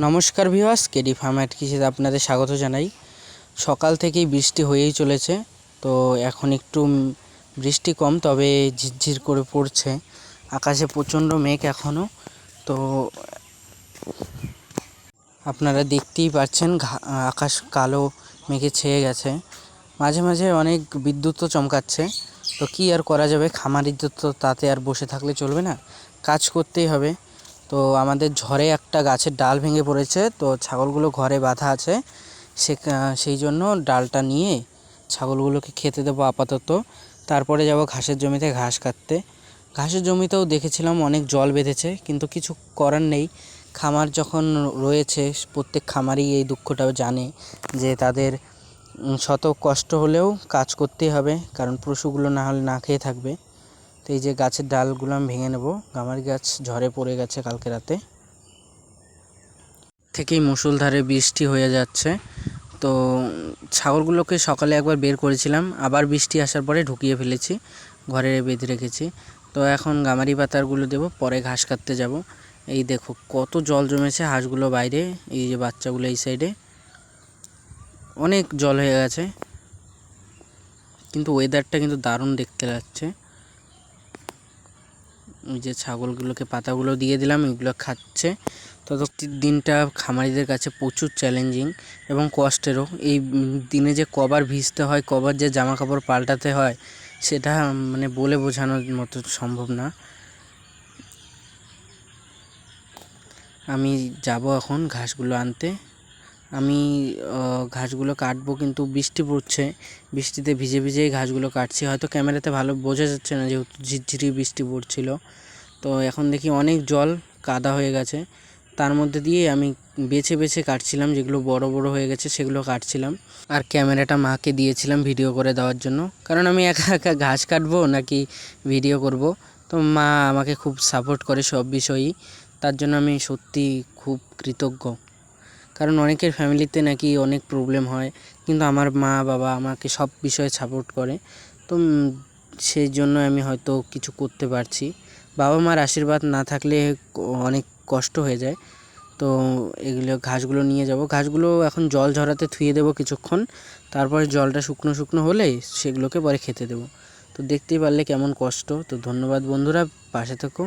নমস্কার viewers, KD farm add কৃষিতে আপনাদের স্বাগত জানাই। সকাল থেকেই বৃষ্টি হয়েই চলেছে। তো এখন একটু বৃষ্টি কম, তবে ঝিরঝির করে পড়ছে। আকাশে প্রচণ্ড মেঘ এখনও। তো আপনারা দেখতেই পাচ্ছেন আকাশ কালো মেঘে ছেয়ে গেছে। মাঝে মাঝে অনেক বিদ্যুৎও চমকাচ্ছে। তো কী আর করা যাবে, খামারিদের তো তাতে আর বসে থাকলে চলবে না, কাজ করতেই হবে। তো আমাদের ঝড়ে একটা গাছের ডাল ভেঙে পড়েছে, তো ছাগলগুলো ঘরে বাঁধা আছে। সেই জন্য ডালটা নিয়ে ছাগলগুলোকে খেতে দেবো আপাতত। তারপরে যাব ঘাসের জমিতে ঘাস কাটতে। ঘাসের জমিতেও দেখেছিলাম অনেক জল বেঁধেছে, কিন্তু কিছু করার নেই। খামার যখন রয়েছে, প্রত্যেক খামারই এই দুঃখটাও জানে যে তাদের শত কষ্ট হলেও কাজ করতেই হবে, কারণ পশুগুলো না হলে না খেয়ে থাকবে। তো এই যে গাছের ডালগুলো আমি ভেঙে নেব। গামারি গাছ ঝড়ে পড়ে গেছে কালকে রাতে থেকেই মুষলধারে বৃষ্টি হয়ে যাচ্ছে। তো ছাগলগুলোকে সকালে একবার বের করেছিলাম, আবার বৃষ্টি আসার পরে ঢুকিয়ে ফেলেছি, ঘরে বেঁধে রেখেছি। তো এখন গামারি পাতারগুলো দেবো, পরে ঘাস কাটতে যাব। এই দেখো কত জল জমেছে, হাঁসগুলো বাইরে, এই যে বাচ্চাগুলো এই সাইডে, অনেক জল হয়ে গেছে। কিন্তু ওয়েদারটা কিন্তু দারুণ দেখতে লাগছে। ওই যে ছাগলগুলোকে পাতাগুলো দিয়ে দিলাম, এগুলো খাচ্ছে। ততক্ষণ দিনটা খামারিদের কাছে প্রচুর চ্যালেঞ্জিং এবং কষ্টেরও। এই দিনে যে কবার ভিজতে হয়, কবার যে জামা কাপড় পাল্টাতে হয়, সেটা মানে বলে বোঝানোর মতো সম্ভব না। আমি যাব এখন ঘাসগুলো আনতে। আমি ঘাসগুলো কাটবো, কিন্তু বৃষ্টি পড়ছে, বৃষ্টিতে ভিজে ভিজেই ঘাসগুলো কাটছি। হয়তো ক্যামেরাতে ভালো বোঝা যাচ্ছে না, যেহেতু ঝিরঝিরি বৃষ্টি পড়ছিল। তো এখন দেখি অনেক জল কাদা হয়ে গেছে, তার মধ্যে দিয়ে আমি বেছে বেছে কাটছিলাম, যেগুলো বড় বড় হয়ে গেছে সেগুলো কাটছিলাম। আর ক্যামেরাটা মাকে দিয়েছিলাম ভিডিও করে দেওয়ার জন্য, কারণ আমি একা একা ঘাস কাটবো নাকি ভিডিও করব। তো মা আমাকে খুব সাপোর্ট করে সব বিষয়েই, তার জন্য আমি সত্যি খুব কৃতজ্ঞ। কারণ অনেকের ফ্যামিলিতে নাকি অনেক প্রবলেম হয়, কিন্তু আমার মা বাবা আমাকে সব বিষয়ে সাপোর্ট করে। তো সেই জন্য আমি হয়তো কিছু করতে পারছি। বাবা মার আশীর্বাদ না থাকলে অনেক কষ্ট হয়ে যায়। তো এগুলো ঘাসগুলো নিয়ে যাব। ঘাসগুলো এখন জল ঝরাতে থুয়ে দেবো কিছুক্ষণ, তারপরে জলটা শুকনো শুকনো হলে সেগুলোকে পরে খেতে দেবো। তো দেখতেই পারলে কেমন কষ্ট। তো ধন্যবাদ বন্ধুরা, পাশে থেকো।